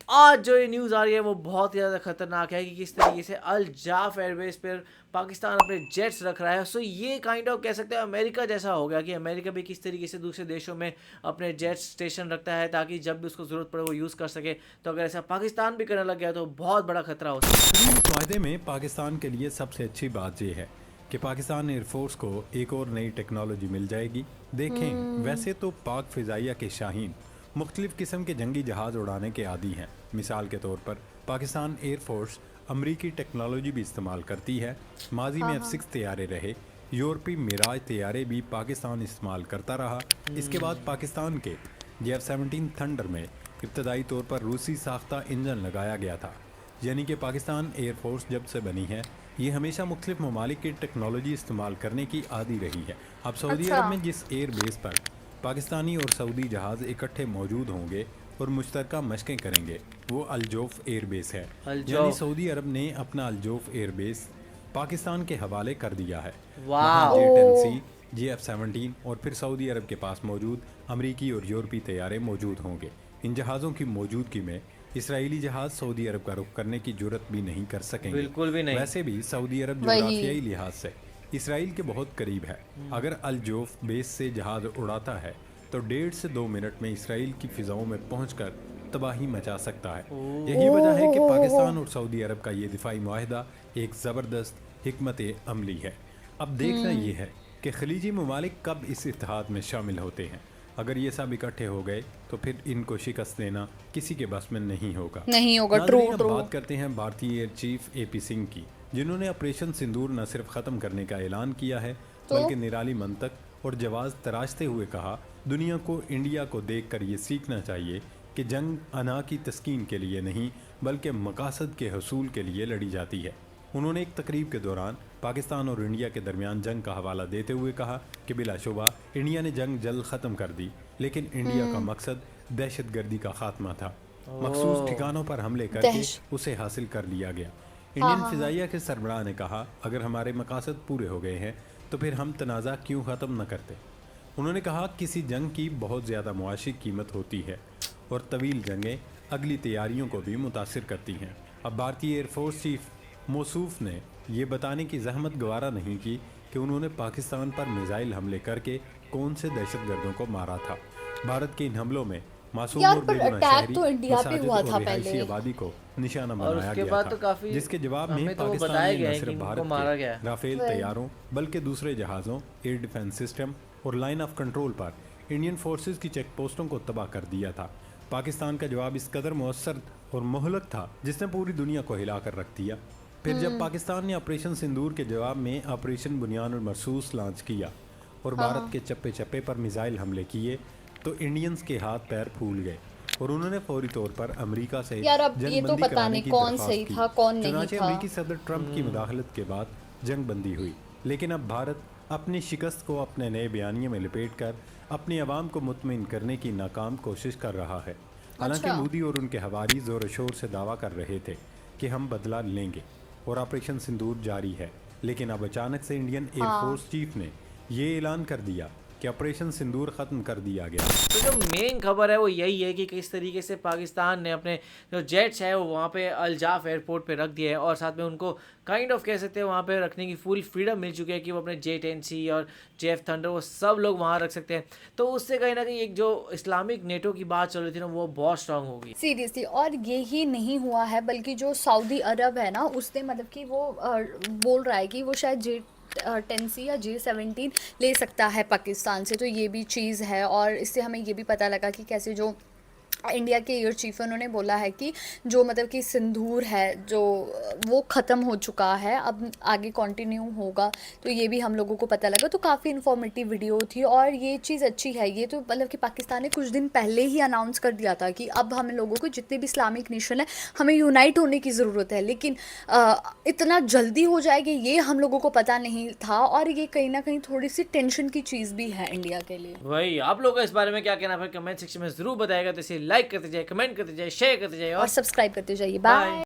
آج جو یہ نیوز آ رہی ہے وہ بہت زیادہ خطرناک ہے کہ کس طریقے سے الجاف ایئر بیس پر پاکستان اپنے جیٹس رکھ رہا ہے. سو یہ کائنڈ آف کہہ سکتے ہیں امریکہ جیسا ہو گیا کہ امریکہ بھی کس طریقے سے دوسرے دیشوں میں اپنے جیٹس اسٹیشن رکھتا ہے تاکہ جب بھی اس کو ضرورت پڑے وہ یوز کر سکے. تو اگر ایسا پاکستان بھی کرنے لگ گیا تو بہت بڑا خطرہ ہو سکتا ہے. اس معاہدے میں پاکستان کے لیے سب سے اچھی بات یہ ہے کہ پاکستان ایئر فورس کو ایک اور نئی ٹیکنالوجی مل جائے گی. دیکھیں ویسے تو پاک فضائیہ کے شاہین مختلف قسم کے جنگی جہاز اڑانے کے عادی ہیں. مثال کے طور پر پاکستان ایئر فورس امریکی ٹیکنالوجی بھی استعمال کرتی ہے. ماضی میں F-6 طیارے رہے, یورپی میراج طیارے بھی پاکستان استعمال کرتا رہا. اس کے بعد پاکستان کے F-17 تھنڈر میں ابتدائی طور پر روسی ساختہ انجن لگایا گیا تھا. یعنی کہ پاکستان ایئر فورس جب سے بنی ہے یہ ہمیشہ مختلف ممالک کی ٹیکنالوجی استعمال کرنے کی عادی رہی ہے. اب سعودی عرب میں جس ایئر بیس پر پاکستانی اور سعودی جہاز اکٹھے موجود ہوں گے اور مشترکہ مشقیں کریں گے وہ الجوف ایئر بیس ہے. یعنی سعودی عرب نے اپنا الجوف ایئر بیس پاکستان کے حوالے کر دیا ہے. وہاں J-10C, F-17 اور پھر سعودی عرب کے پاس موجود امریکی اور یورپی طیارے موجود ہوں گے. ان جہازوں کی موجودگی میں اسرائیلی جہاز سعودی عرب کا رخ کرنے کی جرت بھی نہیں کر سکیں گے. بالکل بھی نہیں. ویسے بھی سعودی عرب جغرافیائی لحاظ سے اسرائیل کے بہت قریب ہے. اگر الجوف بیس سے جہاز اڑاتا ہے تو 1.5 سے 2 منٹ میں اسرائیل کی فضاؤں میں پہنچ کر تباہی مچا سکتا ہے. یہی وجہ ہے کہ پاکستان اور سعودی عرب کا یہ دفاعی معاہدہ ایک زبردست حکمت عملی ہے. اب دیکھنا یہ ہے کہ خلیجی ممالک کب اس اتحاد میں شامل ہوتے ہیں. اگر یہ سب اکٹھے ہو گئے تو پھر ان کو شکست دینا کسی کے بس میں نہیں ہوگا. ناظرین, اب بات کرتے ہیں بھارتی ایئر چیف AP سنگھ کی, جنہوں نے آپریشن سندور نہ صرف ختم کرنے کا اعلان کیا ہے بلکہ نرالی منطق اور جواز تراشتے ہوئے کہا دنیا کو انڈیا کو دیکھ کر یہ سیکھنا چاہیے کہ جنگ انا کی تسکین کے لیے نہیں بلکہ مقاصد کے حصول کے لیے لڑی جاتی ہے. انہوں نے ایک تقریب کے دوران پاکستان اور انڈیا کے درمیان جنگ کا حوالہ دیتے ہوئے کہا کہ بلا شبہ انڈیا نے جنگ جلد ختم کر دی لیکن انڈیا کا مقصد دہشت گردی کا خاتمہ تھا. مخصوص ٹھکانوں پر حملے کر کے اسے حاصل کر لیا گیا. انڈین فضائیہ کے سربراہ نے کہا اگر ہمارے مقاصد پورے ہو گئے ہیں تو پھر ہم تنازع کیوں ختم نہ کرتے. انہوں نے کہا کسی جنگ کی بہت زیادہ معاشی قیمت ہوتی ہے اور طویل جنگیں اگلی تیاریوں کو بھی متاثر کرتی ہیں. اب بھارتی ایئر فورس چیف موصوف نے یہ بتانے کی زحمت گوارا نہیں کی کہ انہوں نے پاکستان پر میزائل حملے کر کے کون سے دہشت گردوں کو مارا تھا. بھارت کے ان حملوں میں معصوم اور بے گناہ شہری مساجد اور رہائشی آبادی کو نشانہ بنایا گیا تھا, جس کے جواب میں پاکستان نے نہ صرف بھارت کے رافیل طیاروں بلکہ دوسرے جہازوں, ایئر ڈیفنس سسٹم اور line of control per Indian forces کی چیک پوسٹوں کو تباہ کر دیا تھا. پاکستان کا جواب اس قدر مؤثر اور مہلک تھا جس نے پوری دنیا کو ہلا کر رکھ دیا. پھر جب پاکستان نے آپریشن سندور کے جواب میں آپریشن بنیان المرصوص لانچ کیا اور بھارت کے چپے چپے پر میزائل حملے کیے تو انڈینز کے ہاتھ پیر پھول گئے اور انہوں نے فوری طور پر امریکہ سے جنگ بندی کرانے کی درخواست کی. چنانچہ امریکی صدر ٹرمپ کی مداخلت کے بعد جنگ بندی ہوئی. لیکن اب بھارت اپنی شکست کو اپنے نئے بیانیے میں لپیٹ کر اپنی عوام کو مطمئن کرنے کی ناکام کوشش کر رہا ہے. حالانکہ مودی اور ان کے حواری زور و شور سے دعویٰ کر رہے تھے کہ ہم بدلہ لیں گے اور آپریشن سندور جاری ہے, لیکن اب اچانک سے انڈین ایئر فورس چیف نے یہ اعلان کر دیا کہ آپریشن سندور ختم کر دیا گیا. تو جو مین خبر ہے وہ یہی ہے کہ کس طریقے سے پاکستان نے اپنے جو جیٹس ہے وہ وہاں پہ الجاف ایئرپورٹ پہ رکھ دیا ہے اور ساتھ میں ان کو کائنڈ آف کہہ سکتے ہیں وہاں پہ رکھنے کی فل فریڈم مل چکی ہے کہ وہ اپنے J-10C اور JF تھنڈر وہ سب لوگ وہاں رکھ سکتے ہیں. تو اس سے کہیں نہ کہیں ایک جو اسلامک نیٹو کی بات چل رہی تھی نا وہ بہت اسٹرانگ ہوگی سیریسلی. اور یہی نہیں ہوا ہے بلکہ جو سعودی عرب ہے نا اس نے مطلب کہ وہ بول رہا ہے کہ وہ شاید J-10C یا J-17 لے سکتا ہے پاکستان سے. تو یہ بھی چیز ہے اور اس سے ہمیں یہ بھی پتہ لگا کہ کیسے جو انڈیا کے ایئر چیف انہوں نے بولا ہے کہ جو مطلب کہ سندور ہے جو وہ ختم ہو چکا ہے, اب آگے کنٹینیو ہوگا. تو یہ بھی ہم لوگوں کو پتہ لگا. تو کافی انفارمیٹیو ویڈیو تھی اور یہ چیز اچھی ہے. یہ تو مطلب کہ پاکستان نے کچھ دن پہلے ہی اناؤنس کر دیا تھا کہ اب ہم لوگوں کو جتنے بھی اسلامک نیشن ہے ہمیں یونائٹ ہونے کی ضرورت ہے, لیکن اتنا جلدی ہو جائے گی یہ ہم لوگوں کو پتہ نہیں تھا. اور یہ کہیں نہ کہیں تھوڑی سی ٹینشن کی چیز بھی ہے انڈیا کے لیے. وہی آپ لوگ اس بارے میں کیا کہنا ہے کمنٹ سیکشن میں ضرور بتائے گا. تو اسے لائک کرتے جائے, کمنٹ کرتے جائے, شیئر کرتے جائے اور سبسکرائب کرتے جائیے. بائے.